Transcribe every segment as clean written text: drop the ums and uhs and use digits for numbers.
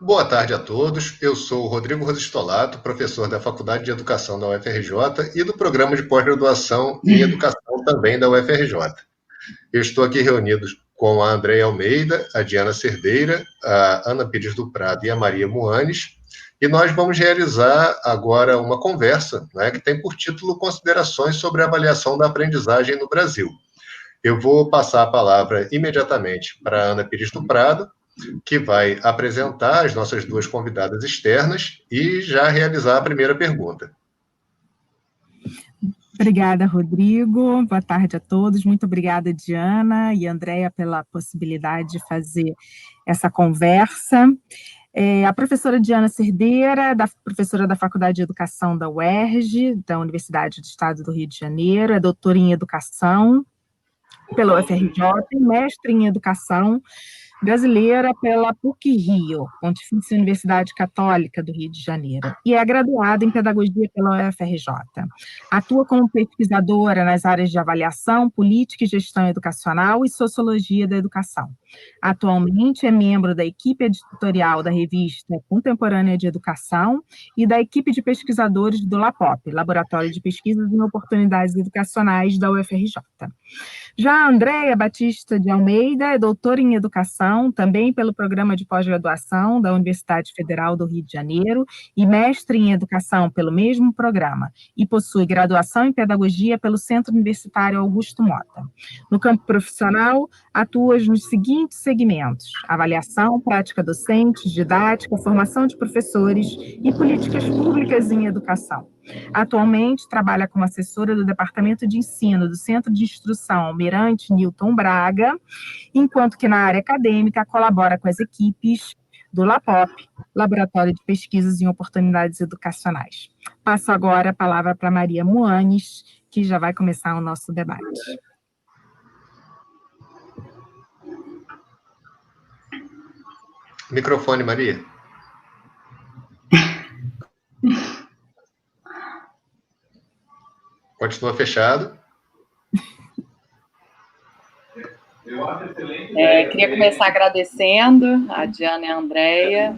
Boa tarde a todos. Eu sou o Rodrigo Rosistolato, professor da Faculdade de Educação da UFRJ e do Programa de Pós-Graduação em Educação também da UFRJ. Eu estou aqui reunido com a Andréia Almeida, a Diana Cerdeira, a Ana Pires do Prado e a Maria Moanes, e nós vamos realizar agora uma conversa, né, que tem por título Considerações sobre a avaliação da aprendizagem no Brasil. Eu vou passar a palavra imediatamente para a Ana Pires do Prado, que vai apresentar as nossas duas convidadas externas e já realizar a primeira pergunta. Obrigada, Rodrigo. Boa tarde a todos. Muito obrigada, Diana e Andréia, pela possibilidade de fazer essa conversa. A professora Diana Cerdeira, professora da Faculdade de Educação da UERJ, da Universidade do Estado do Rio de Janeiro, é doutora em Educação pela UFRJ e mestre em Educação brasileira pela PUC-Rio, Pontifícia Universidade Católica do Rio de Janeiro, e é graduada em Pedagogia pela UFRJ. Atua como pesquisadora nas áreas de avaliação, política e gestão educacional e sociologia da educação. Atualmente é membro da equipe editorial da revista Contemporânea de Educação e da equipe de pesquisadores do LAPOP, Laboratório de Pesquisas em Oportunidades Educacionais da UFRJ. Já a Andréia Batista de Almeida é doutora em Educação, também pelo Programa de Pós-Graduação da Universidade Federal do Rio de Janeiro, e mestre em Educação pelo mesmo programa, e possui graduação em Pedagogia pelo Centro Universitário Augusto Mota. No campo profissional, atua nos seguintes segmentos: avaliação, prática docente, didática, formação de professores e políticas públicas em educação. Atualmente, trabalha como assessora do Departamento de Ensino do Centro de Instrução Almirante Newton Braga, enquanto que na área acadêmica colabora com as equipes do LAPOP, Laboratório de Pesquisas em Oportunidades Educacionais. Passo agora a palavra para Maria Moanes, que já vai começar o nosso debate. Microfone, Maria. Continua fechado. Queria começar agradecendo a Diana e a Andréia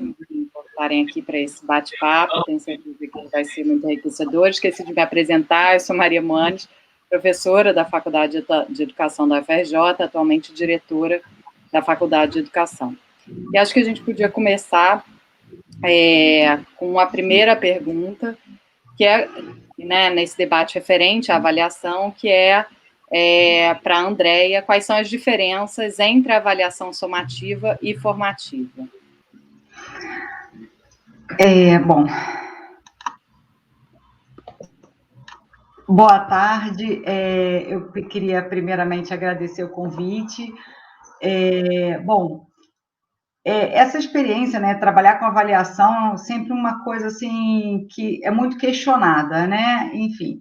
por estarem aqui para esse bate-papo. Tenho certeza que vai ser muito enriquecedor. Esqueci de me apresentar, eu sou Maria Moanes, professora da Faculdade de Educação da UFRJ, atualmente diretora da Faculdade de Educação. E acho que a gente podia começar com a primeira pergunta, que é, né, nesse debate referente à avaliação, que é para a Andréia, quais são as diferenças entre a avaliação somativa e formativa? Bom, boa tarde. Eu queria primeiramente agradecer o convite. Essa experiência, né, trabalhar com avaliação é sempre uma coisa assim que é muito questionada, né? Enfim.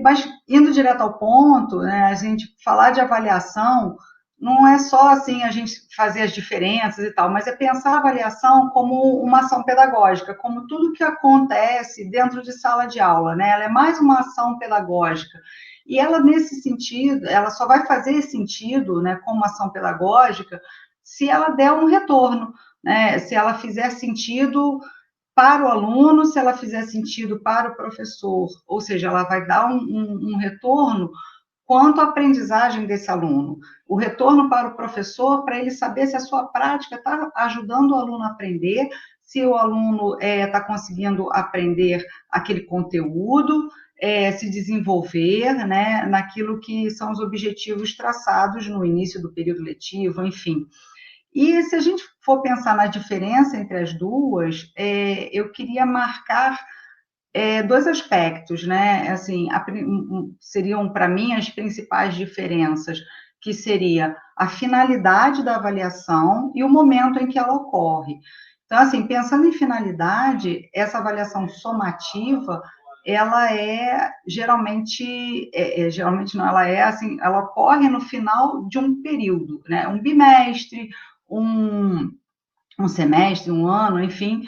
Mas indo direto ao ponto, né, a gente falar de avaliação não é só assim a gente fazer as diferenças e tal, mas é pensar a avaliação como uma ação pedagógica, como tudo que acontece dentro de sala de aula, né? Ela é mais uma ação pedagógica. E ela, nesse sentido, ela só vai fazer sentido, né, como ação pedagógica, se ela der um retorno, né? Se ela fizer sentido para o aluno, se ela fizer sentido para o professor, ou seja, ela vai dar um retorno quanto à aprendizagem desse aluno. O retorno para o professor, para ele saber se a sua prática está ajudando o aluno a aprender, se o aluno está conseguindo aprender aquele conteúdo, se desenvolver, né, naquilo que são os objetivos traçados no início do período letivo, enfim. E se a gente for pensar na diferença entre as duas, eu queria marcar dois aspectos, né? Assim, seriam para mim as principais diferenças, que seria a finalidade da avaliação e o momento em que ela ocorre. Então, assim, pensando em finalidade, essa avaliação somativa, ela geralmente não, ela ocorre no final de um período, né? Um bimestre, um semestre, um ano, enfim,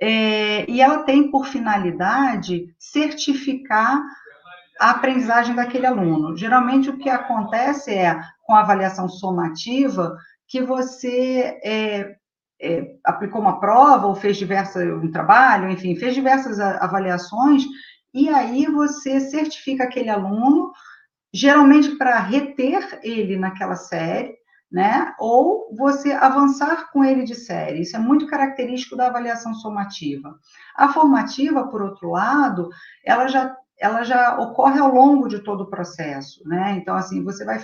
e ela tem por finalidade certificar a aprendizagem daquele aluno. Geralmente, o que acontece com a avaliação somativa, que você aplicou uma prova ou fez um trabalho, enfim, fez diversas avaliações, e aí você certifica aquele aluno, geralmente para reter ele naquela série, né? Ou você avançar com ele de série. Isso é muito característico da avaliação somativa. A formativa, por outro lado, ela já ocorre ao longo de todo o processo, né? Então, assim, você vai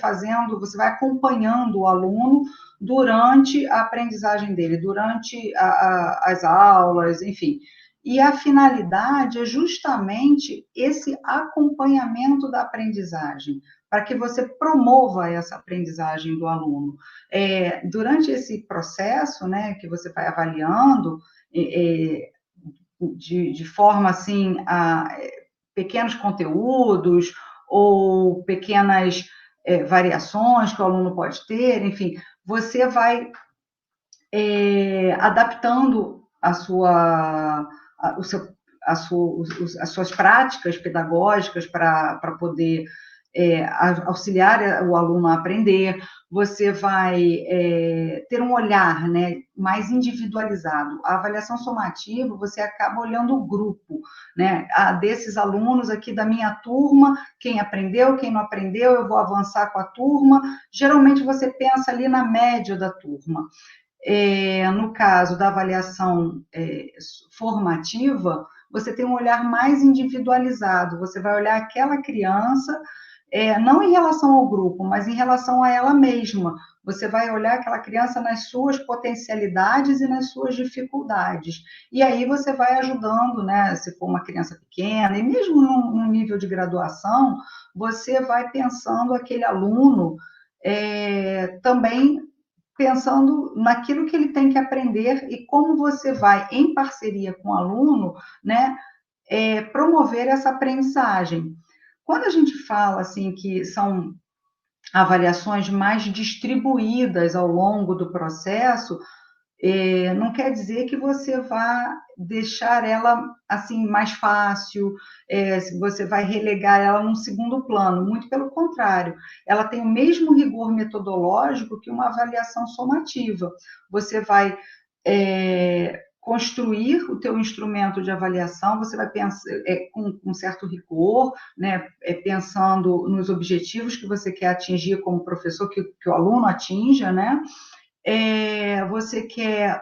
acompanhando o aluno durante a aprendizagem dele, durante as aulas, enfim. E a finalidade é justamente esse acompanhamento da aprendizagem, para que você promova essa aprendizagem do aluno. Durante esse processo, né, que você vai avaliando, de forma assim, a pequenos conteúdos ou pequenas variações que o aluno pode ter, enfim, você vai adaptando as suas práticas pedagógicas para poder auxiliar o aluno a aprender. Você vai ter um olhar, né, mais individualizado. A avaliação somativa, você acaba olhando o grupo, né, desses alunos aqui da minha turma, quem aprendeu, quem não aprendeu, eu vou avançar com a turma. Geralmente você pensa ali na média da turma. No caso da avaliação formativa, você tem um olhar mais individualizado, você vai olhar aquela criança, não em relação ao grupo, mas em relação a ela mesma. Você vai olhar aquela criança nas suas potencialidades e nas suas dificuldades. E aí você vai ajudando, né? Se for uma criança pequena, e mesmo num nível de graduação, você vai pensando aquele aluno também pensando naquilo que ele tem que aprender e como você vai, em parceria com o aluno, né, promover essa aprendizagem. Quando a gente fala assim que são avaliações mais distribuídas ao longo do processo, não quer dizer que você vá deixar ela assim mais fácil, você vai relegar ela num segundo plano, muito pelo contrário, ela tem o mesmo rigor metodológico que uma avaliação somativa. Você vai construir o teu instrumento de avaliação, você vai pensar com certo rigor, né, pensando nos objetivos que você quer atingir como professor, que o aluno atinja, né? Você quer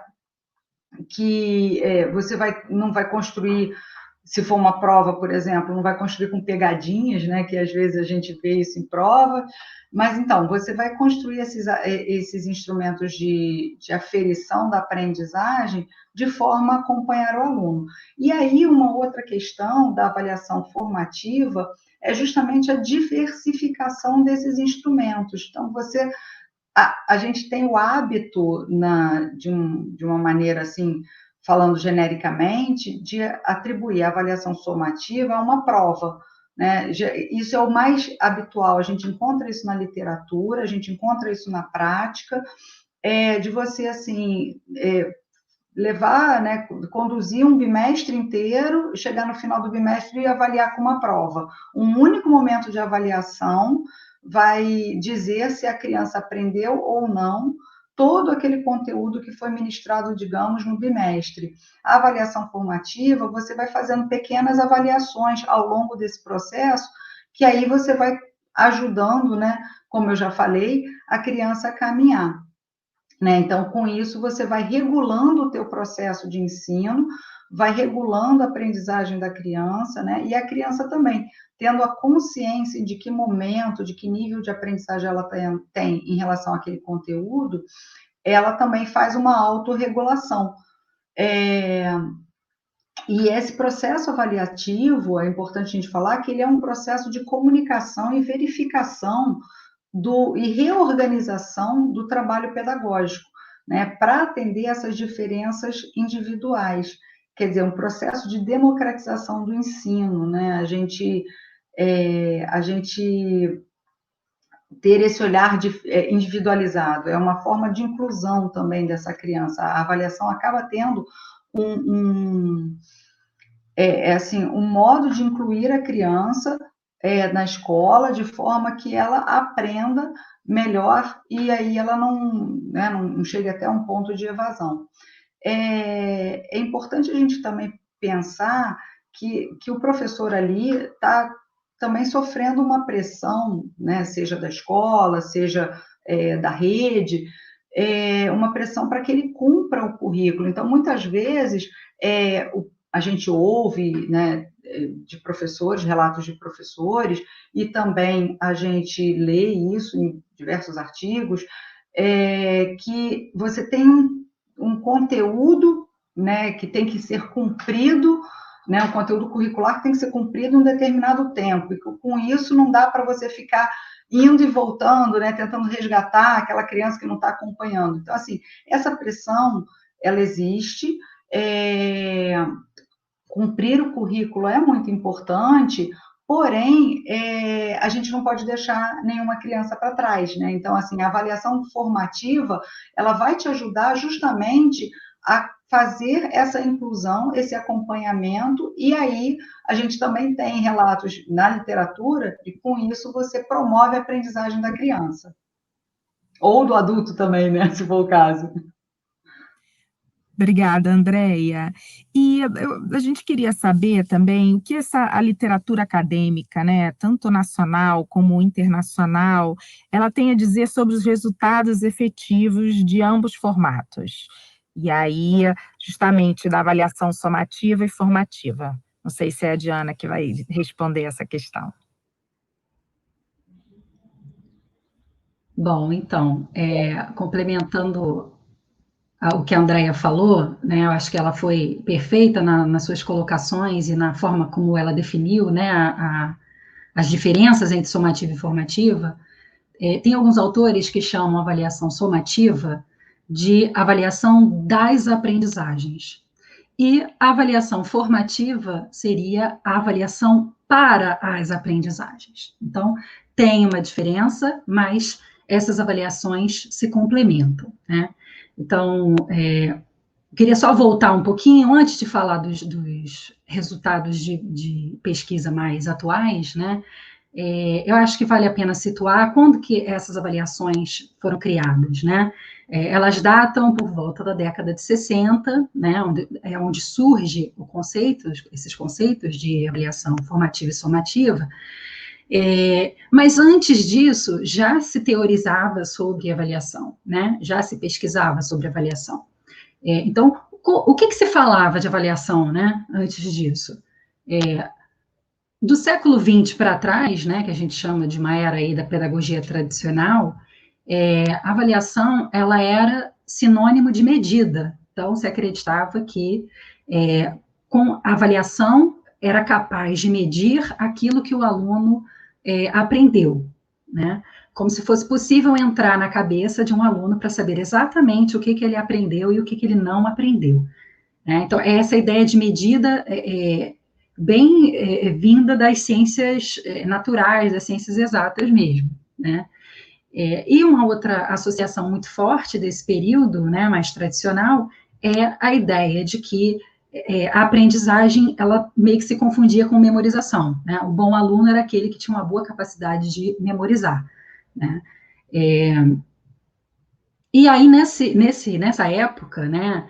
que você não vai construir, se for uma prova, por exemplo, não vai construir com pegadinhas, né, que às vezes a gente vê isso em prova, mas então, você vai construir esses instrumentos de aferição da aprendizagem de forma a acompanhar o aluno. E aí, uma outra questão da avaliação formativa é justamente a diversificação desses instrumentos. Então, a gente tem o hábito, de uma maneira assim, falando genericamente, de atribuir a avaliação somativa a uma prova, né? Isso é o mais habitual, a gente encontra isso na literatura, a gente encontra isso na prática, de você, assim, levar, né, conduzir um bimestre inteiro, chegar no final do bimestre e avaliar com uma prova. Um único momento de avaliação vai dizer se a criança aprendeu ou não todo aquele conteúdo que foi ministrado, digamos, no bimestre. A avaliação formativa, você vai fazendo pequenas avaliações ao longo desse processo, que aí você vai ajudando, né, como eu já falei, a criança a caminhar. Né? Então, com isso, você vai regulando o teu processo de ensino, vai regulando a aprendizagem da criança, né? E a criança também, tendo a consciência de que momento, de que nível de aprendizagem ela tem em relação àquele conteúdo, ela também faz uma autorregulação. E esse processo avaliativo, é importante a gente falar que ele é um processo de comunicação e verificação e reorganização do trabalho pedagógico, né, para atender essas diferenças individuais. Quer dizer, um processo de democratização do ensino, né? A gente ter esse olhar individualizado, é uma forma de inclusão também dessa criança. A avaliação acaba tendo um modo de incluir a criança na escola, de forma que ela aprenda melhor, e aí ela não chega até um ponto de evasão. É importante a gente também pensar que o professor ali está também sofrendo uma pressão, né, seja da escola, seja da rede, uma pressão para que ele cumpra o currículo. Então, muitas vezes, a gente ouve, né, de professores, relatos de professores, e também a gente lê isso em diversos artigos, que você tem um conteúdo, né, que tem que ser cumprido, né, um conteúdo curricular que tem que ser cumprido em um determinado tempo, e com isso não dá para você ficar indo e voltando, né, tentando resgatar aquela criança que não está acompanhando. Então, assim, essa pressão, ela existe, cumprir o currículo é muito importante, porém, a gente não pode deixar nenhuma criança para trás, né? Então, assim, a avaliação formativa, ela vai te ajudar justamente a fazer essa inclusão, esse acompanhamento, e aí a gente também tem relatos na literatura, e com isso você promove a aprendizagem da criança. Ou do adulto também, né, se for o caso. Obrigada, Andréia. E a gente queria saber também o que a literatura acadêmica, né, tanto nacional como internacional, ela tem a dizer sobre os resultados efetivos de ambos formatos. E aí, justamente, da avaliação somativa e formativa. Não sei se é a Diana que vai responder essa questão. Bom, então, complementando o que a Andréia falou, né, eu acho que ela foi perfeita nas suas colocações e na forma como ela definiu, né, as diferenças entre somativa e formativa. Tem alguns autores que chamam a avaliação somativa de avaliação das aprendizagens. E a avaliação formativa seria a avaliação para as aprendizagens. Então, tem uma diferença, mas essas avaliações se complementam, né? Então, queria só voltar um pouquinho, antes de falar dos resultados de pesquisa mais atuais, né? Eu acho que vale a pena situar quando que essas avaliações foram criadas, né? Elas datam por volta da década de 60, né, onde surge esses conceitos de avaliação formativa e somativa, mas antes disso já se teorizava sobre avaliação, né? Já se pesquisava sobre avaliação. Então, o que se falava de avaliação, né, antes disso? Do século XX para trás, né, que a gente chama de uma era aí da pedagogia tradicional, a avaliação ela era sinônimo de medida. Então, se acreditava que com a avaliação era capaz de medir aquilo que o aluno aprendeu, né? Como se fosse possível entrar na cabeça de um aluno para saber exatamente o que ele aprendeu e o que ele não aprendeu, né? Então, essa ideia de medida bem vinda das ciências naturais, das ciências exatas mesmo, né? E uma outra associação muito forte desse período, né, mais tradicional, é a ideia de que a aprendizagem, ela meio que se confundia com memorização, né? O bom aluno era aquele que tinha uma boa capacidade de memorizar, né? E aí, nessa época, né,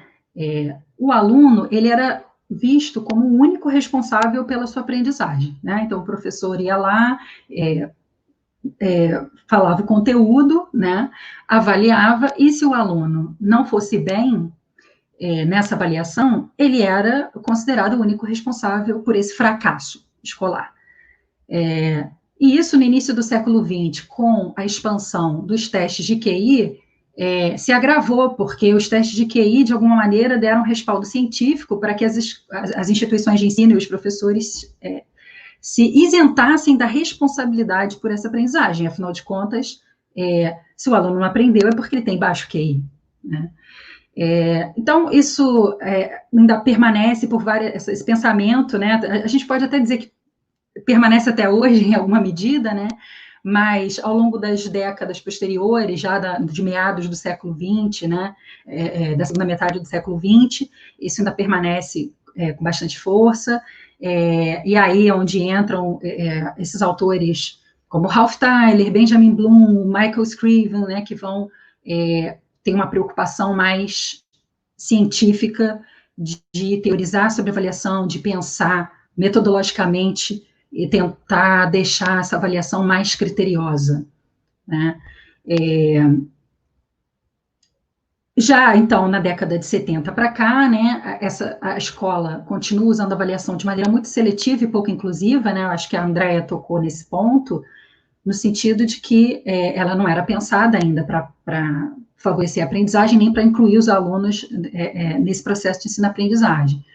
o aluno, ele era visto como o único responsável pela sua aprendizagem, né? Então, o professor ia lá, falava o conteúdo, né, avaliava, e se o aluno não fosse bem nessa avaliação, ele era considerado o único responsável por esse fracasso escolar. E isso, no início do século XX, com a expansão dos testes de QI, se agravou, porque os testes de QI, de alguma maneira, deram respaldo científico para que as instituições de ensino e os professores se isentassem da responsabilidade por essa aprendizagem. Afinal de contas, se o aluno não aprendeu, é porque ele tem baixo QI, né? Então, isso ainda permanece por esse pensamento, né? A gente pode até dizer que permanece até hoje, em alguma medida, né? Mas, ao longo das décadas posteriores, já de meados do século XX, né? Da segunda metade do século XX, isso ainda permanece com bastante força. E aí é onde entram esses autores como Ralph Tyler, Benjamin Bloom, Michael Scriven, né, que vão ter uma preocupação mais científica de teorizar sobre avaliação, de pensar metodologicamente e tentar deixar essa avaliação mais criteriosa, né? Já, então, na década de 70 para cá, né, a escola continua usando a avaliação de maneira muito seletiva e pouco inclusiva, né? Eu acho que a Andrea tocou nesse ponto, no sentido de que ela não era pensada ainda para favorecer a aprendizagem, nem para incluir os alunos nesse processo de ensino-aprendizagem.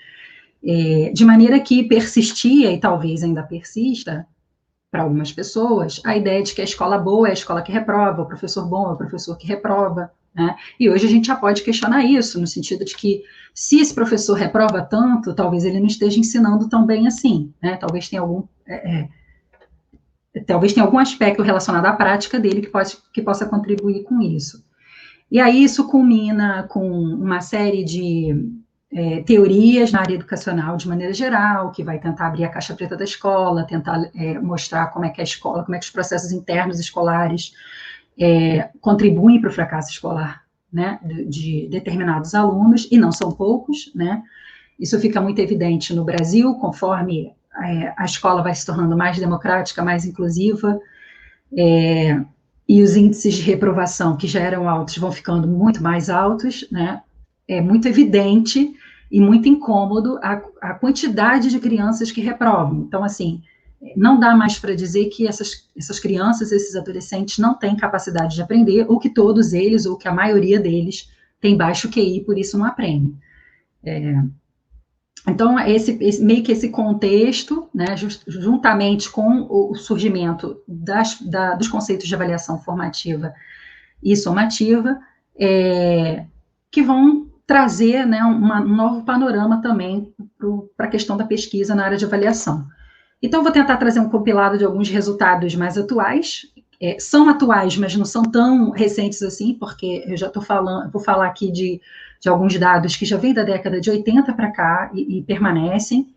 De maneira que persistia, e talvez ainda persista, para algumas pessoas, a ideia de que a escola boa é a escola que reprova, o professor bom é o professor que reprova, né? E hoje a gente já pode questionar isso, no sentido de que, se esse professor reprova tanto, talvez ele não esteja ensinando tão bem assim, né? Talvez tenha algum aspecto relacionado à prática dele que possa contribuir com isso. E aí isso culmina com uma série de teorias na área educacional de maneira geral, que vai tentar abrir a caixa preta da escola, tentar mostrar como é que a escola, como é que os processos internos escolares contribuem para o fracasso escolar, né, de determinados alunos, e não são poucos, né? Isso fica muito evidente no Brasil, conforme a escola vai se tornando mais democrática, mais inclusiva, e os índices de reprovação, que já eram altos, vão ficando muito mais altos, né? É muito evidente e muito incômodo a quantidade de crianças que reprovam. Então, assim, não dá mais para dizer que essas crianças, esses adolescentes não têm capacidade de aprender, ou que todos eles, ou que a maioria deles tem baixo QI, por isso não aprendem. Então, meio que esse contexto, né, juntamente com o surgimento dos conceitos de avaliação formativa e somativa, que vão trazer, né, um novo panorama também para a questão da pesquisa na área de avaliação. Então, vou tentar trazer um compilado de alguns resultados mais atuais. São atuais, mas não são tão recentes assim, porque eu já vou falar aqui de alguns dados que já vêm da década de 80 para cá e permanecem.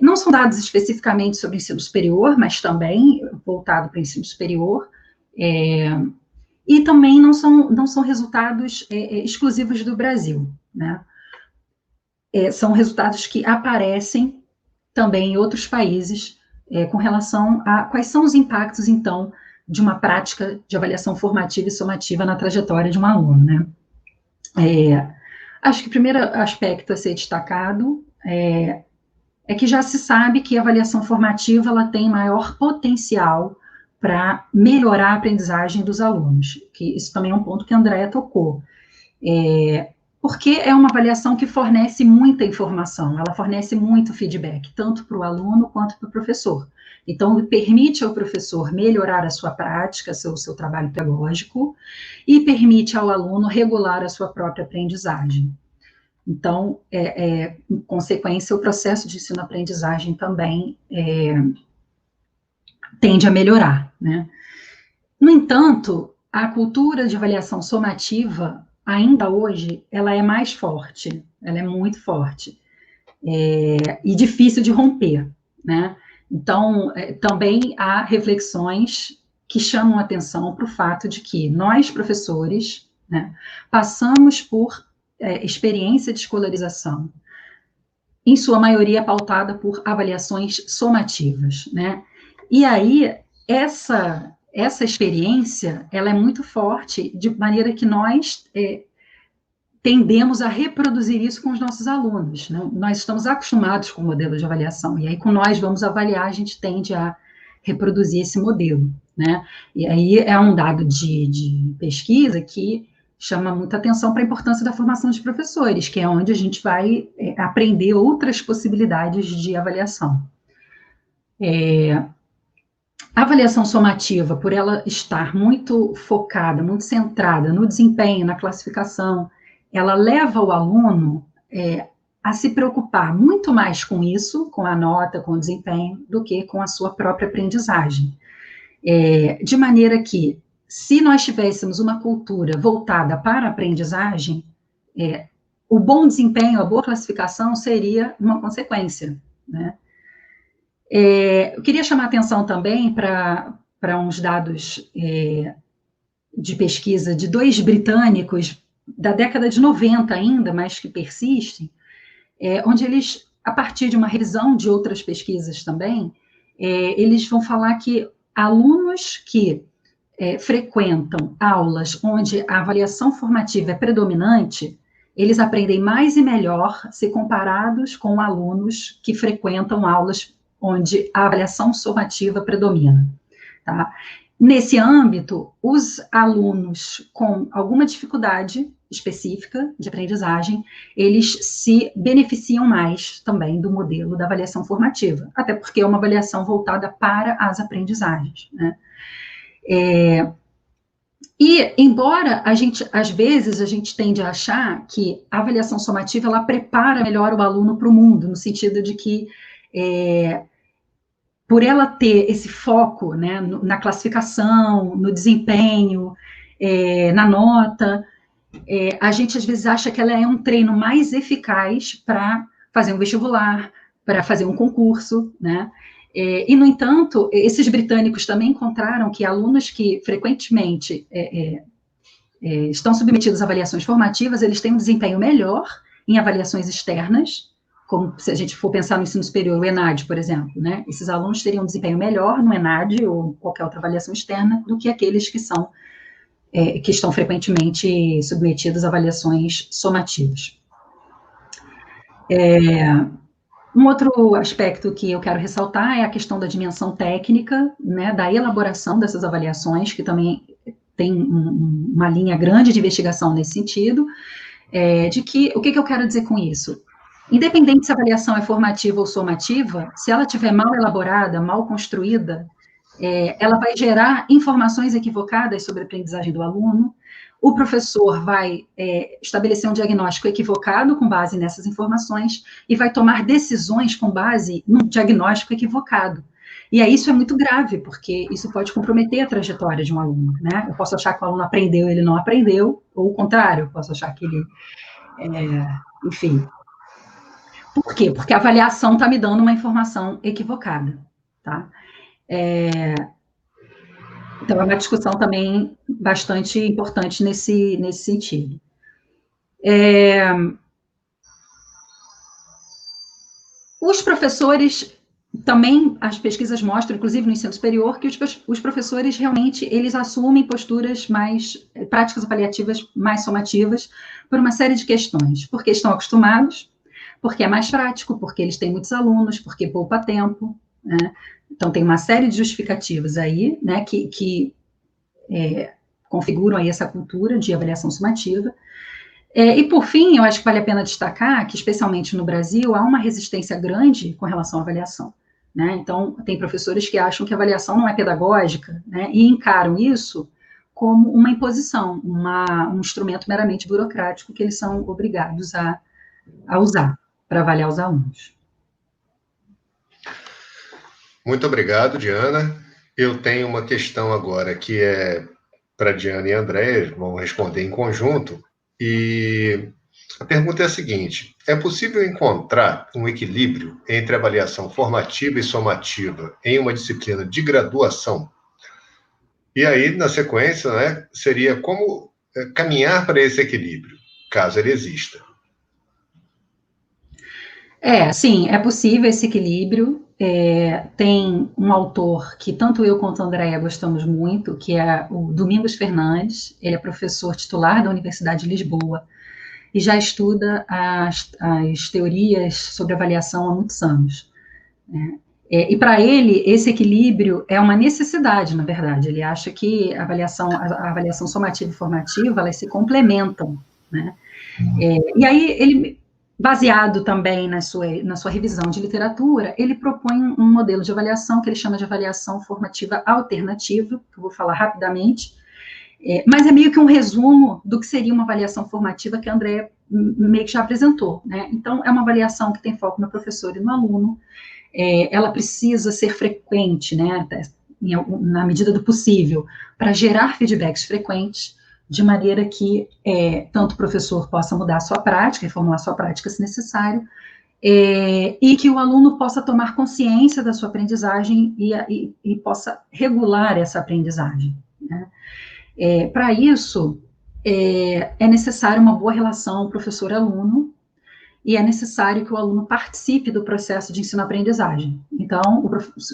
Não são dados especificamente sobre ensino superior, mas também voltado para o ensino superior. E também não são resultados exclusivos do Brasil, né? São resultados que aparecem também em outros países, com relação a quais são os impactos, então, de uma prática de avaliação formativa e somativa na trajetória de um aluno, né? Acho que o primeiro aspecto a ser destacado é que já se sabe que a avaliação formativa ela tem maior potencial para melhorar a aprendizagem dos alunos, que isso também é um ponto que a Andrea tocou. Porque é uma avaliação que fornece muita informação, ela fornece muito feedback, tanto para o aluno quanto para o professor. Então, permite ao professor melhorar a sua prática, seu trabalho pedagógico, e permite ao aluno regular a sua própria aprendizagem. Então, em consequência, o processo de ensino-aprendizagem também tende a melhorar, né? No entanto, a cultura de avaliação somativa, ainda hoje, ela é mais forte, ela é muito forte, e difícil de romper, né? Então, também há reflexões que chamam atenção para o fato de que nós, professores, né, passamos por experiência de escolarização, em sua maioria pautada por avaliações somativas, né? E aí, essa experiência, ela é muito forte, de maneira que nós tendemos a reproduzir isso com os nossos alunos, né? Nós estamos acostumados com o modelo de avaliação, e aí, com nós vamos avaliar, a gente tende a reproduzir esse modelo, né? E aí é um dado de pesquisa que chama muita atenção para a importância da formação de professores, que é onde a gente vai aprender outras possibilidades de avaliação. A avaliação somativa, por ela estar muito focada, muito centrada no desempenho, na classificação, ela leva o aluno a se preocupar muito mais com isso, com a nota, com o desempenho, do que com a sua própria aprendizagem. De maneira que, se nós tivéssemos uma cultura voltada para a aprendizagem, o bom desempenho, a boa classificação seria uma consequência, né? Eu queria chamar a atenção também para para uns dados de pesquisa de 2 britânicos, da década de 90 ainda, mas que persistem, onde eles, a partir de uma revisão de outras pesquisas também, eles vão falar que alunos que frequentam aulas onde a avaliação formativa é predominante, eles aprendem mais e melhor se comparados com alunos que frequentam aulas onde a avaliação formativa predomina, tá? Nesse âmbito, os alunos com alguma dificuldade específica de aprendizagem, eles se beneficiam mais também do modelo da avaliação formativa, até porque é uma avaliação voltada para as aprendizagens, né? E, embora às vezes, a gente tende a achar que a avaliação somativa, ela prepara melhor o aluno para o mundo, no sentido de que, por ela ter esse foco, né, na classificação, no desempenho, na nota, a gente às vezes acha que ela é um treino mais eficaz para fazer um vestibular, para fazer um concurso, né? E, no entanto, esses britânicos também encontraram que alunos que frequentemente estão submetidos a avaliações formativas, eles têm um desempenho melhor em avaliações externas, como se a gente for pensar no ensino superior, o ENAD, por exemplo, né? Esses alunos teriam um desempenho melhor no ENAD ou qualquer outra avaliação externa do que aqueles que estão frequentemente submetidos a avaliações somativas. Um outro aspecto que eu quero ressaltar é a questão da dimensão técnica, né, da elaboração dessas avaliações, que também tem uma linha grande de investigação nesse sentido, o que eu quero dizer com isso? Independente se a avaliação é formativa ou somativa, se ela estiver mal elaborada, mal construída, ela vai gerar informações equivocadas sobre a aprendizagem do aluno, o professor vai estabelecer um diagnóstico equivocado com base nessas informações e vai tomar decisões com base num diagnóstico equivocado. E aí isso é muito grave, porque isso pode comprometer a trajetória de um aluno, né? Eu posso achar que o aluno aprendeu, ele não aprendeu, ou o contrário, eu posso achar que ele... enfim. Por quê? Porque a avaliação está me dando uma informação equivocada, tá? Então, é uma discussão também bastante importante nesse sentido. Os professores, também as pesquisas mostram, inclusive no ensino superior, que os professores realmente, eles assumem posturas práticas avaliativas mais somativas por uma série de questões, porque estão acostumados, porque é mais prático, porque eles têm muitos alunos, porque poupa tempo, né? Então, tem uma série de justificativas aí, né, que configuram aí essa cultura de avaliação sumativa. E, por fim, eu acho que vale a pena destacar que, especialmente no Brasil, há uma resistência grande com relação à avaliação, né? Então, tem professores que acham que a avaliação não é pedagógica, né, e encaram isso como uma imposição, um instrumento meramente burocrático que eles são obrigados a usar para avaliar os alunos. Muito obrigado, Diana. Eu tenho uma questão agora que é para Diana e Andréia, vão responder em conjunto, e a pergunta é a seguinte: é possível encontrar um equilíbrio entre avaliação formativa e somativa em uma disciplina de graduação? E aí, na sequência, né, seria como caminhar para esse equilíbrio, caso ele exista. Sim, é possível esse equilíbrio. Tem um autor que tanto eu quanto a Andréia gostamos muito, que é o Domingos Fernandes. Ele é professor titular da Universidade de Lisboa e já estuda as teorias sobre avaliação há muitos anos, né? E para ele, esse equilíbrio é uma necessidade, na verdade. Ele acha que a avaliação somativa e formativa, elas se complementam, né? E aí, ele, baseado também na sua revisão de literatura, ele propõe um modelo de avaliação que ele chama de avaliação formativa alternativa, que eu vou falar rapidamente, mas é meio que um resumo do que seria uma avaliação formativa que a Andréia meio que já apresentou, né? Então, é uma avaliação que tem foco no professor e no aluno, ela precisa ser frequente, né, na medida do possível, para gerar feedbacks frequentes, de maneira que tanto o professor possa mudar a sua prática, reformular a sua prática se necessário, e que o aluno possa tomar consciência da sua aprendizagem e possa regular essa aprendizagem, né? Para isso, é necessário uma boa relação professor-aluno, e é necessário que o aluno participe do processo de ensino-aprendizagem. Então,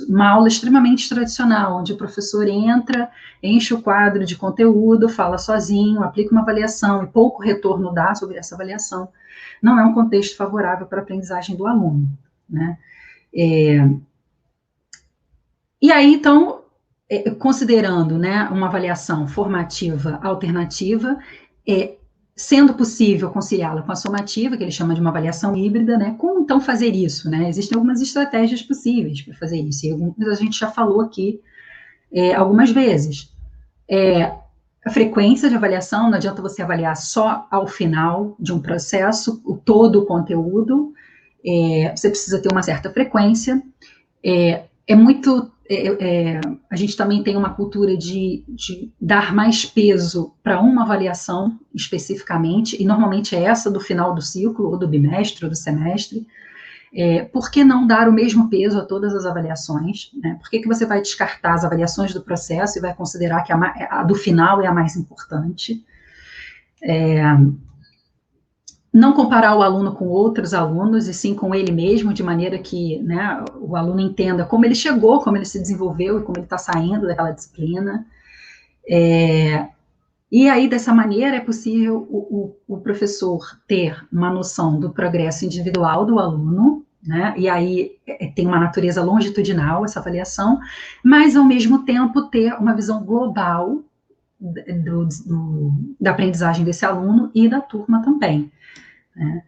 uma aula extremamente tradicional, onde o professor entra, enche o quadro de conteúdo, fala sozinho, aplica uma avaliação e pouco retorno dá sobre essa avaliação, não é um contexto favorável para a aprendizagem do aluno, né? E aí, então, considerando, né, uma avaliação formativa alternativa, sendo possível conciliá-la com a somativa, que ele chama de uma avaliação híbrida, né? Como então fazer isso, né? Existem algumas estratégias possíveis para fazer isso, e algumas a gente já falou aqui algumas vezes. A frequência de avaliação, não adianta você avaliar só ao final de um processo, todo o conteúdo, você precisa ter uma certa frequência. A gente também tem uma cultura de dar mais peso para uma avaliação especificamente, e normalmente é essa do final do ciclo, ou do bimestre, ou do semestre. Por que não dar o mesmo peso a todas as avaliações, né? Por que você vai descartar as avaliações do processo e vai considerar que a do final é a mais importante? Não comparar o aluno com outros alunos, e sim com ele mesmo, de maneira que, né, o aluno entenda como ele chegou, como ele se desenvolveu e como ele está saindo daquela disciplina. E aí, dessa maneira, é possível o professor ter uma noção do progresso individual do aluno, né? E aí tem uma natureza longitudinal essa avaliação, mas, ao mesmo tempo, ter uma visão global da aprendizagem desse aluno e da turma também, né?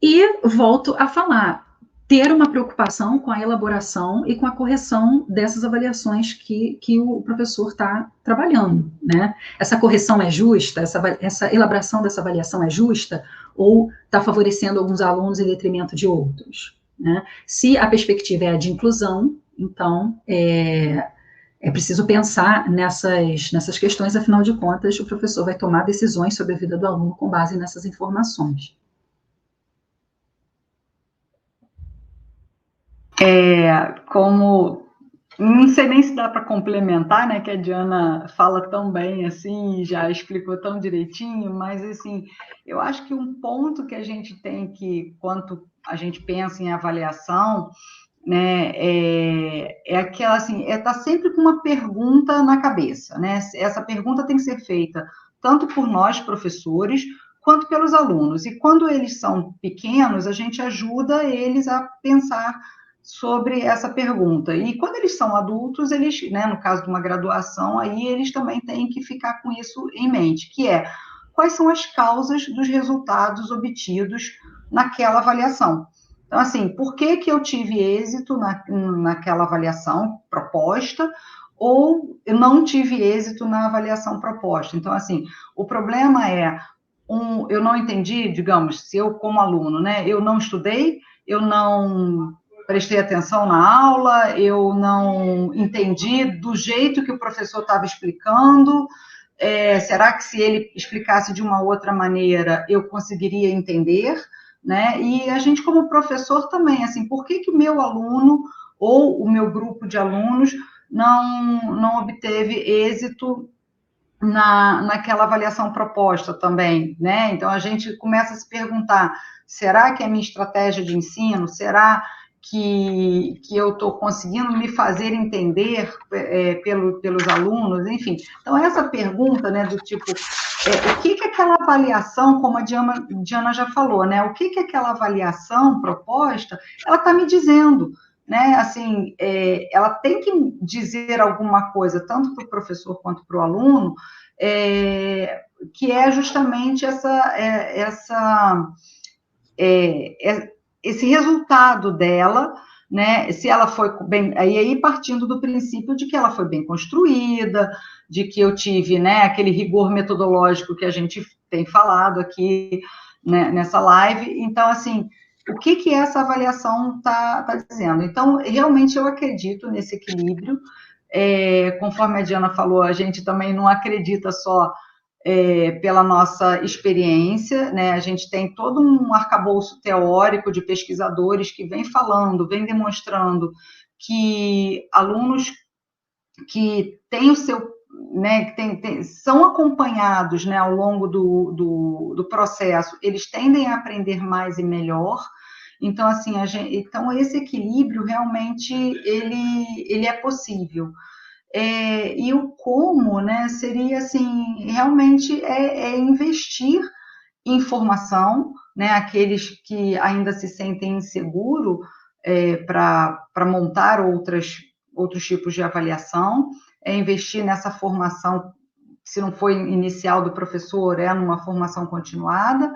E volto a falar, ter uma preocupação com a elaboração e com a correção dessas avaliações que o professor está trabalhando, né? Essa correção é justa? Essa elaboração dessa avaliação é justa? Ou está favorecendo alguns alunos em detrimento de outros, né? Se a perspectiva é a de inclusão, então é preciso pensar nessas questões, afinal de contas, o professor vai tomar decisões sobre a vida do aluno com base nessas informações. Como não sei nem se dá para complementar, né, que a Diana fala tão bem assim, já explicou tão direitinho, mas assim, eu acho que um ponto que a gente tem que, quando a gente pensa em avaliação, né, é aquela assim, tá sempre com uma pergunta na cabeça, né? Essa pergunta tem que ser feita tanto por nós, professores, quanto pelos alunos. E quando eles são pequenos, a gente ajuda eles a pensar sobre essa pergunta. E quando eles são adultos, eles, né, no caso de uma graduação, aí eles também têm que ficar com isso em mente, que é quais são as causas dos resultados obtidos naquela avaliação. Então, assim, por que eu tive êxito naquela avaliação proposta ou eu não tive êxito na avaliação proposta? Então, assim, o problema eu não entendi, digamos, se eu como aluno, né, eu não estudei, eu não prestei atenção na aula, eu não entendi do jeito que o professor estava explicando, será que se ele explicasse de uma outra maneira eu conseguiria entender, né? E a gente como professor também, assim, por que o meu aluno ou o meu grupo de alunos não obteve êxito naquela avaliação proposta também, né? Então a gente começa a se perguntar, será que é a minha estratégia de ensino? Será que eu estou conseguindo me fazer entender pelos alunos? Enfim, então essa pergunta, né, do tipo, o que aquela avaliação, como a Diana já falou, né, o que aquela avaliação proposta, ela está me dizendo, né, assim, ela tem que dizer alguma coisa, tanto para o professor quanto para o aluno, que é justamente esse resultado dela, né, se ela foi bem, aí partindo do princípio de que ela foi bem construída, de que eu tive, né, aquele rigor metodológico que a gente tem falado aqui, né, nessa live. Então, assim, o que essa avaliação está dizendo? Então, realmente eu acredito nesse equilíbrio, conforme a Diana falou, a gente também não acredita só pela nossa experiência, né? A gente tem todo um arcabouço teórico de pesquisadores que vem falando, vem demonstrando que alunos que têm o seu, né, são acompanhados, né, ao longo do processo, eles tendem a aprender mais e melhor. Então, assim, então esse equilíbrio realmente ele é possível. E o como, né, seria assim, realmente investir em formação, né, aqueles que ainda se sentem inseguros para montar outros tipos de avaliação, investir nessa formação, se não foi inicial do professor, numa formação continuada,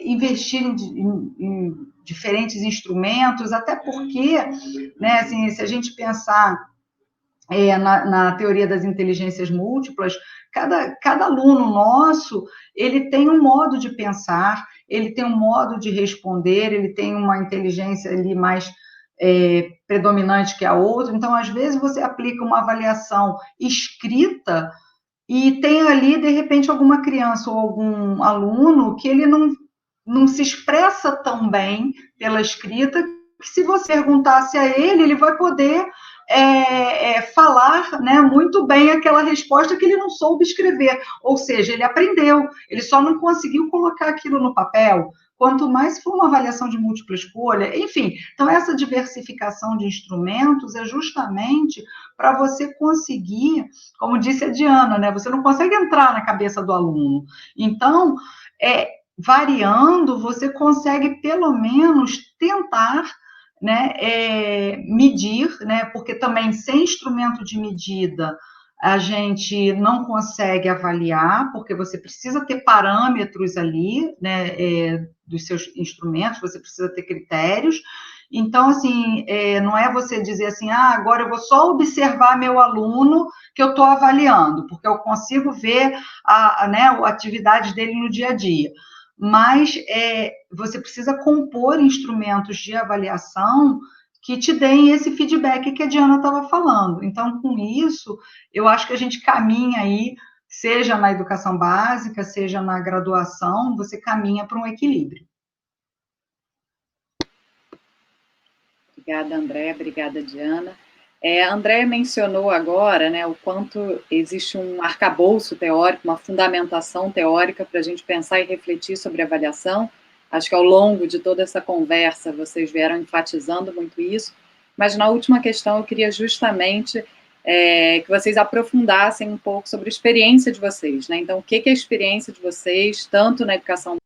investir em diferentes instrumentos, até porque, né, assim, se a gente pensar na teoria das inteligências múltiplas, cada aluno nosso, ele tem um modo de pensar, ele tem um modo de responder, ele tem uma inteligência ali mais predominante que a outra. Então, às vezes, você aplica uma avaliação escrita e tem ali, de repente, alguma criança ou algum aluno que ele não se expressa tão bem pela escrita, que se você perguntasse a ele, ele vai poder falar, né, muito bem aquela resposta que ele não soube escrever. Ou seja, ele aprendeu, ele só não conseguiu colocar aquilo no papel. Quanto mais for uma avaliação de múltipla escolha, enfim. Então, essa diversificação de instrumentos é justamente para você conseguir, como disse a Diana, né, você não consegue entrar na cabeça do aluno. Então, variando, você consegue, pelo menos, tentar, né, medir, né, porque também sem instrumento de medida a gente não consegue avaliar, porque você precisa ter parâmetros ali, né, dos seus instrumentos, você precisa ter critérios. Então, assim, não é você dizer assim, agora eu vou só observar meu aluno que eu estou avaliando, porque eu consigo ver a atividade dele no dia a dia. Mas você precisa compor instrumentos de avaliação que te deem esse feedback que a Diana estava falando. Então, com isso, eu acho que a gente caminha aí, seja na educação básica, seja na graduação, você caminha para um equilíbrio. Obrigada, Andréa. Obrigada, Diana. A Andréa mencionou agora, né, o quanto existe um arcabouço teórico, uma fundamentação teórica para a gente pensar e refletir sobre avaliação. Acho que ao longo de toda essa conversa vocês vieram enfatizando muito isso, mas na última questão eu queria justamente que vocês aprofundassem um pouco sobre a experiência de vocês, né? Então, o que é a experiência de vocês, tanto na educação,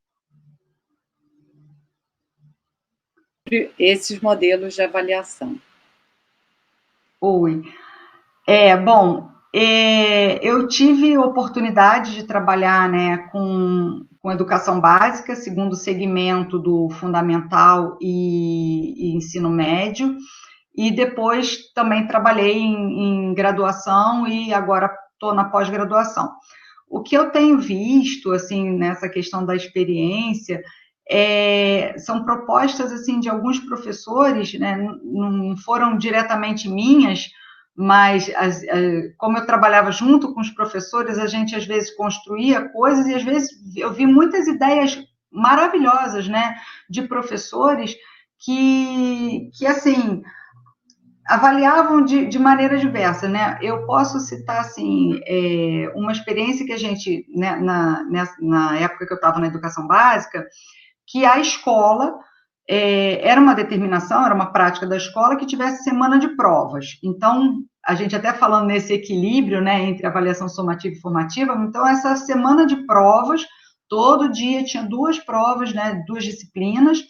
esses modelos de avaliação? Oi. Bom, eu tive oportunidade de trabalhar, né, com educação básica, segundo segmento do fundamental e ensino médio, e depois também trabalhei em graduação e agora estou na pós-graduação. O que eu tenho visto, assim, nessa questão da experiência, são propostas, assim, de alguns professores, né, não foram diretamente minhas, mas como eu trabalhava junto com os professores, a gente às vezes construía coisas e às vezes eu vi muitas ideias maravilhosas, né, de professores que assim, avaliavam de maneira diversa, né? Eu posso citar, assim, uma experiência que a gente, né, na época que eu estava na educação básica, que a escola era uma determinação, era uma prática da escola que tivesse semana de provas. Então, a gente até falando nesse equilíbrio, né, entre avaliação somativa e formativa, então essa semana de provas, todo dia tinha 2 provas, né, 2 disciplinas,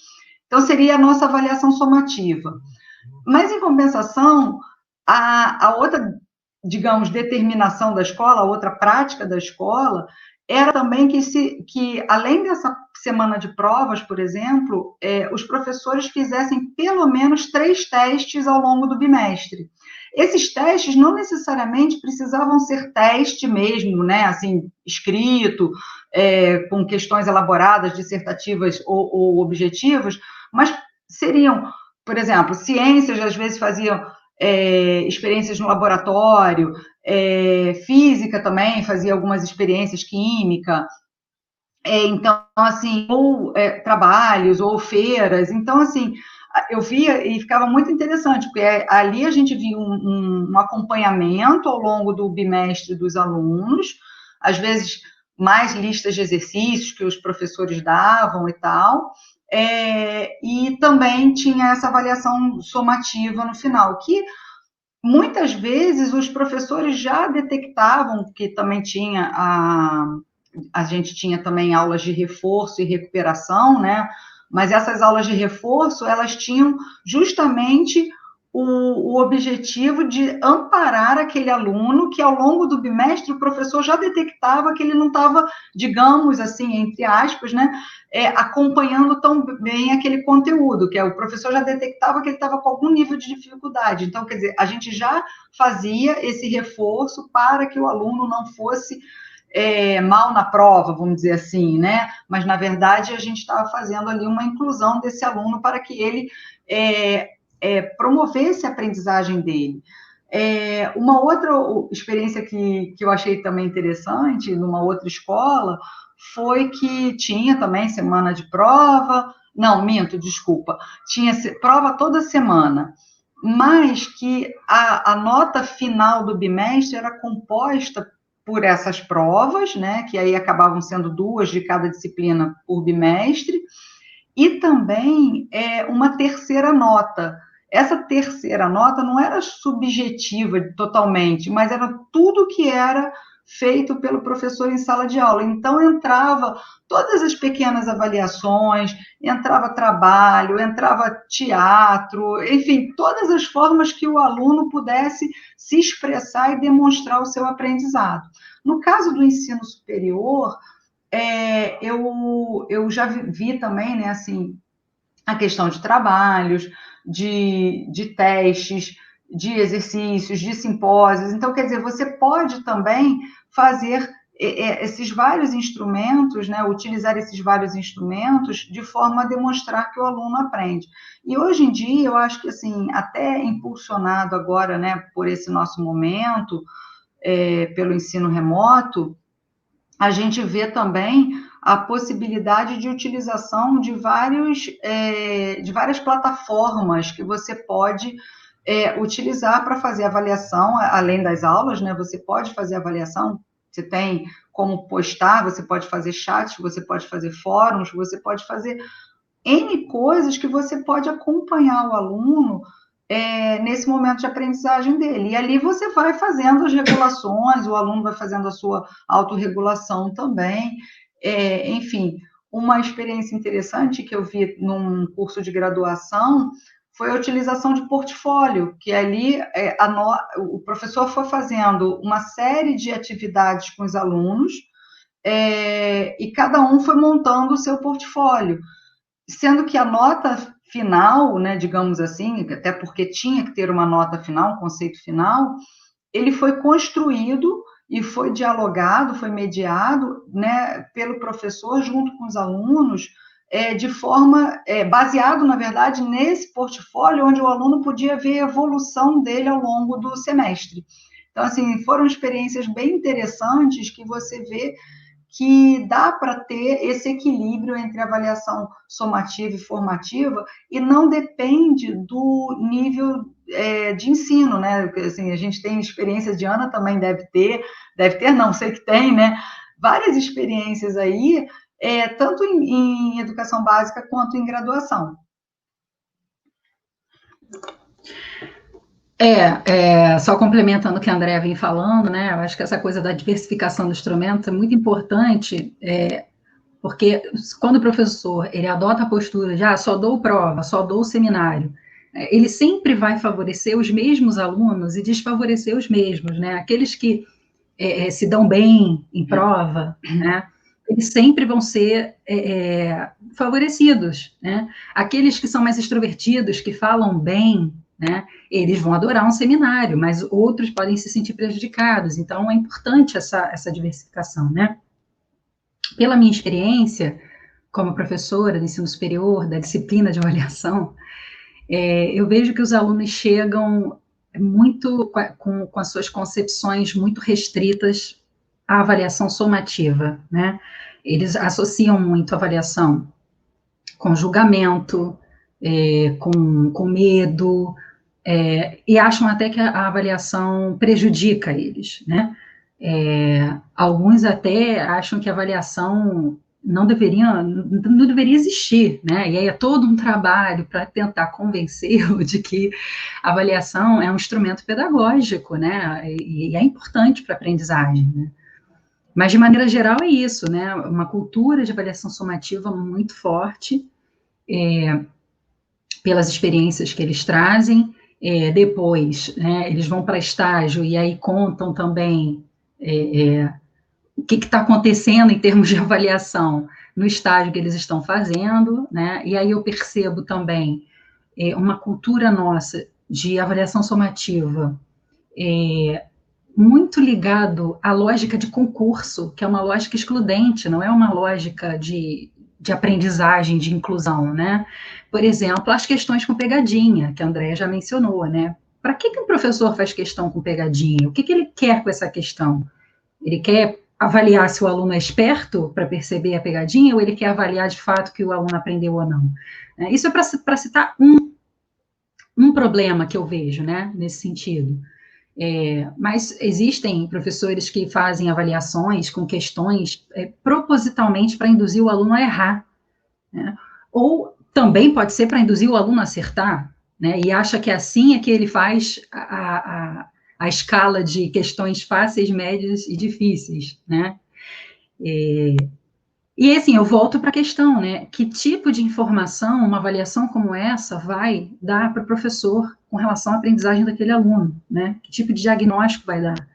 então seria a nossa avaliação somativa. Mas, em compensação, a outra, digamos, determinação da escola, a outra prática da escola, era também que além dessa semana de provas, por exemplo, os professores fizessem pelo menos 3 testes ao longo do bimestre. Esses testes não necessariamente precisavam ser teste mesmo, né, assim, escrito, com questões elaboradas, dissertativas ou objetivas, mas seriam, por exemplo, ciências às vezes faziam experiências no laboratório, física também, fazia algumas experiências, química, então, assim, ou trabalhos, ou feiras, então, assim, eu via e ficava muito interessante, porque ali a gente via um acompanhamento ao longo do bimestre dos alunos, às vezes mais listas de exercícios que os professores davam e tal, e também tinha essa avaliação somativa no final, que muitas vezes os professores já detectavam, que também tinha a gente tinha também aulas de reforço e recuperação, né? Mas essas aulas de reforço, elas tinham justamente o objetivo de amparar aquele aluno que, ao longo do bimestre, o professor já detectava que ele não estava, digamos assim, entre aspas, né, acompanhando tão bem aquele conteúdo, que o professor já detectava que ele estava com algum nível de dificuldade. Então, quer dizer, a gente já fazia esse reforço para que o aluno não fosse mal na prova, vamos dizer assim, né? Mas, na verdade, a gente estava fazendo ali uma inclusão desse aluno para que ele promovesse a aprendizagem dele. Uma outra experiência que eu achei também interessante, numa outra escola, foi que tinha também semana de prova, não, minto, desculpa, tinha prova toda semana, mas que a nota final do bimestre era composta por essas provas, né, que aí acabavam sendo 2 de cada disciplina por bimestre, e também uma terceira nota. Essa terceira nota não era subjetiva totalmente, mas era tudo que era feito pelo professor em sala de aula. Então, entrava todas as pequenas avaliações, entrava trabalho, entrava teatro, enfim, todas as formas que o aluno pudesse se expressar e demonstrar o seu aprendizado. No caso do ensino superior, eu já vi também, né, assim, a questão de trabalhos, de testes, de exercícios, de simpósios. Então, quer dizer, você pode também fazer esses vários instrumentos, né, utilizar esses vários instrumentos de forma a demonstrar que o aluno aprende. E hoje em dia, eu acho que, assim, até impulsionado agora, né, por esse nosso momento, pelo ensino remoto, a gente vê também a possibilidade de utilização de várias plataformas que você pode utilizar para fazer avaliação, além das aulas, né? Você pode fazer avaliação, você tem como postar, você pode fazer chats, você pode fazer fóruns, você pode fazer N coisas que você pode acompanhar o aluno nesse momento de aprendizagem dele. E ali você vai fazendo as regulações, o aluno vai fazendo a sua autorregulação também. Enfim, uma experiência interessante que eu vi num curso de graduação foi a utilização de portfólio, que ali o professor foi fazendo uma série de atividades com os alunos, e cada um foi montando o seu portfólio, sendo que a nota final, né, digamos assim, até porque tinha que ter uma nota final, um conceito final, ele foi construído e foi dialogado, foi mediado, né, pelo professor junto com os alunos, de forma, baseado, na verdade, nesse portfólio, onde o aluno podia ver a evolução dele ao longo do semestre. Então, assim, foram experiências bem interessantes que você vê que dá para ter esse equilíbrio entre avaliação somativa e formativa, e não depende do nível de ensino, né? Assim, a gente tem experiências, de Ana também deve ter, não, sei que tem, né? Várias experiências aí, tanto em educação básica quanto em graduação. Só complementando o que a Andréa vem falando, né? Eu acho que essa coisa da diversificação do instrumento é muito importante, porque quando o professor ele adota a postura de só dou prova, só dou seminário, ele sempre vai favorecer os mesmos alunos e desfavorecer os mesmos, né? Aqueles que se dão bem em prova, né? Eles sempre vão ser favorecidos, né? Aqueles que são mais extrovertidos, que falam bem, né? Eles vão adorar um seminário, mas outros podem se sentir prejudicados. Então, é importante essa diversificação, né? Pela minha experiência como professora de ensino superior, da disciplina de avaliação, eu vejo que os alunos chegam muito com as suas concepções muito restritas à avaliação somativa, né? Eles associam muito a avaliação com julgamento, com medo, e acham até que a avaliação prejudica eles, né? Alguns até acham que a avaliação não deveria existir, né? E aí é todo um trabalho para tentar convencê-lo de que a avaliação é um instrumento pedagógico, né? E é importante para a aprendizagem, né? Mas, de maneira geral, é isso, né? Uma cultura de avaliação somativa muito forte, pelas experiências que eles trazem. Depois, né, eles vão para estágio e aí contam também o que está acontecendo em termos de avaliação no estágio que eles estão fazendo, né? E aí eu percebo também uma cultura nossa de avaliação somativa muito ligado à lógica de concurso, que é uma lógica excludente, não é uma lógica de aprendizagem, de inclusão, né? Por exemplo, as questões com pegadinha, que a Andréia já mencionou, né? Para que um professor faz questão com pegadinha? O que ele quer com essa questão? Ele quer avaliar se o aluno é esperto para perceber a pegadinha, ou ele quer avaliar de fato que o aluno aprendeu ou não? Isso é para citar um problema que eu vejo, né, nesse sentido. Mas existem professores que fazem avaliações com questões propositalmente para induzir o aluno a errar, né? Ou também pode ser para induzir o aluno a acertar, né? E acha que assim é que ele faz a escala de questões fáceis, médias e difíceis, né? E assim, eu volto para a questão, né? Que tipo de informação uma avaliação como essa vai dar para o professor com relação à aprendizagem daquele aluno, né? Que tipo de diagnóstico vai dar,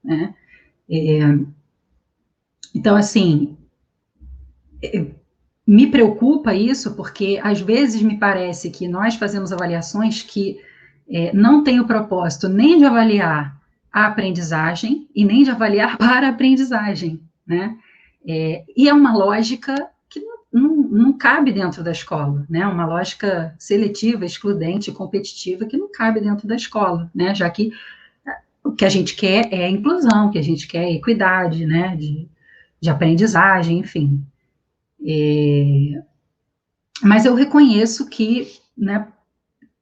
né? Então, assim, me preocupa isso, porque às vezes me parece que nós fazemos avaliações que não têm o propósito nem de avaliar a aprendizagem e nem de avaliar para a aprendizagem, né? E é uma lógica que não cabe dentro da escola, né? Uma lógica seletiva, excludente, competitiva, que não cabe dentro da escola, né? Já que o que a gente quer é a inclusão, o que a gente quer é equidade, né? De aprendizagem, enfim. Mas eu reconheço que, né,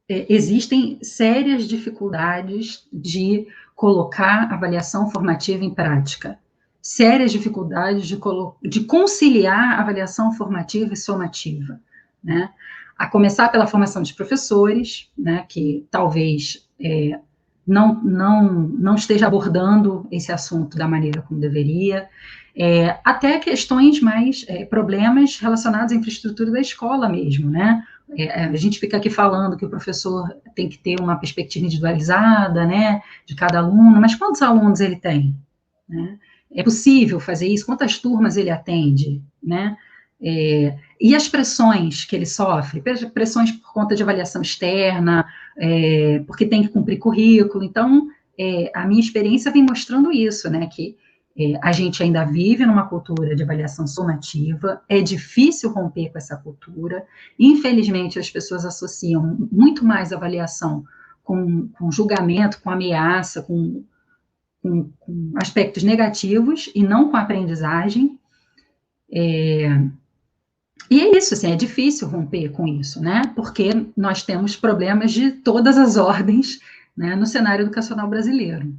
existem sérias dificuldades de colocar avaliação formativa em prática. Sérias dificuldades de conciliar avaliação formativa e somativa, né? A começar pela formação de professores, né, que talvez não esteja abordando esse assunto da maneira como deveria, até questões mais, problemas relacionados à infraestrutura da escola mesmo, né? A gente fica aqui falando que o professor tem que ter uma perspectiva individualizada, né, de cada aluno, mas quantos alunos ele tem, né? É possível fazer isso? Quantas turmas ele atende, né? E as pressões que ele sofre? Pressões por conta de avaliação externa, porque tem que cumprir currículo. Então, a minha experiência vem mostrando isso, né? Que a gente ainda vive numa cultura de avaliação somativa, é difícil romper com essa cultura. Infelizmente, as pessoas associam muito mais avaliação com julgamento, com ameaça, com aspectos negativos e não com aprendizagem. E é isso, assim, é difícil romper com isso, né? Porque nós temos problemas de todas as ordens, né, no cenário educacional brasileiro.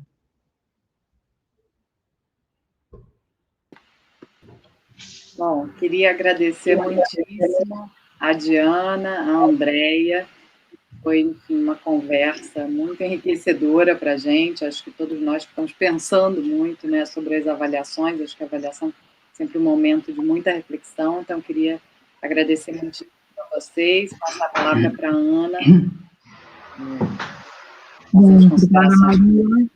Bom, queria agradecer muitíssimo a Diana, a Andréia. Foi, enfim, uma conversa muito enriquecedora para a gente. Acho que todos nós estamos pensando muito, né, sobre as avaliações. Acho que a avaliação é sempre um momento de muita reflexão. Então, queria agradecer muito a vocês, passar a palavra para a Ana. Obrigada, Maria.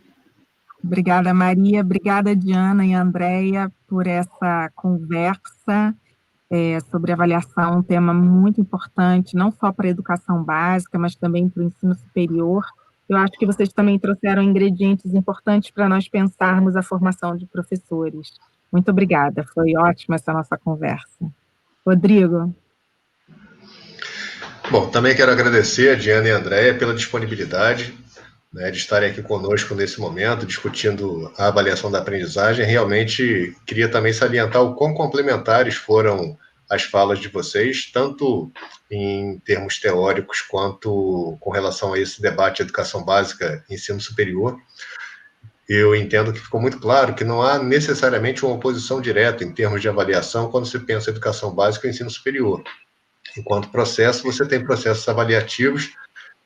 Obrigada, Maria. Obrigada, Diana e Andréia, por essa conversa sobre avaliação, um tema muito importante, não só para a educação básica, mas também para o ensino superior. Eu acho que vocês também trouxeram ingredientes importantes para nós pensarmos a formação de professores. Muito obrigada, foi ótima essa nossa conversa. Rodrigo? Bom, também quero agradecer a Diana e a Andréia pela disponibilidade, né, de estarem aqui conosco nesse momento, discutindo a avaliação da aprendizagem. Realmente queria também salientar o quão complementares foram as falas de vocês, tanto em termos teóricos quanto com relação a esse debate de educação básica e ensino superior. Eu entendo que ficou muito claro que não há necessariamente uma oposição direta em termos de avaliação quando se pensa em educação básica e ensino superior. Enquanto processo, você tem processos avaliativos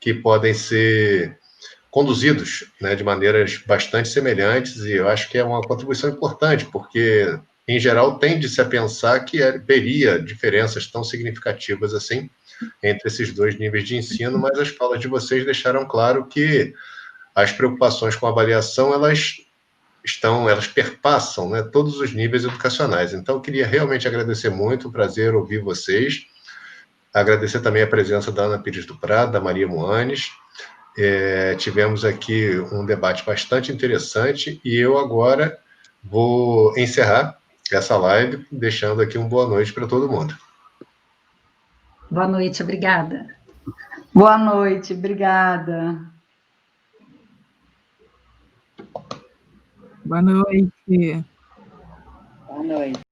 que podem ser conduzidos, né, de maneiras bastante semelhantes, e eu acho que é uma contribuição importante, porque, em geral, tende-se a pensar que haveria diferenças tão significativas assim entre esses dois níveis de ensino, mas as falas de vocês deixaram claro que as preocupações com a avaliação, elas perpassam, né, todos os níveis educacionais. Então, eu queria realmente agradecer muito, um prazer ouvir vocês, agradecer também a presença da Ana Pires do Prado, da Maria Moanes. Tivemos aqui um debate bastante interessante e eu agora vou encerrar essa live, deixando aqui uma boa noite para todo mundo. Boa noite, obrigada. Boa noite, obrigada. Boa noite. Boa noite.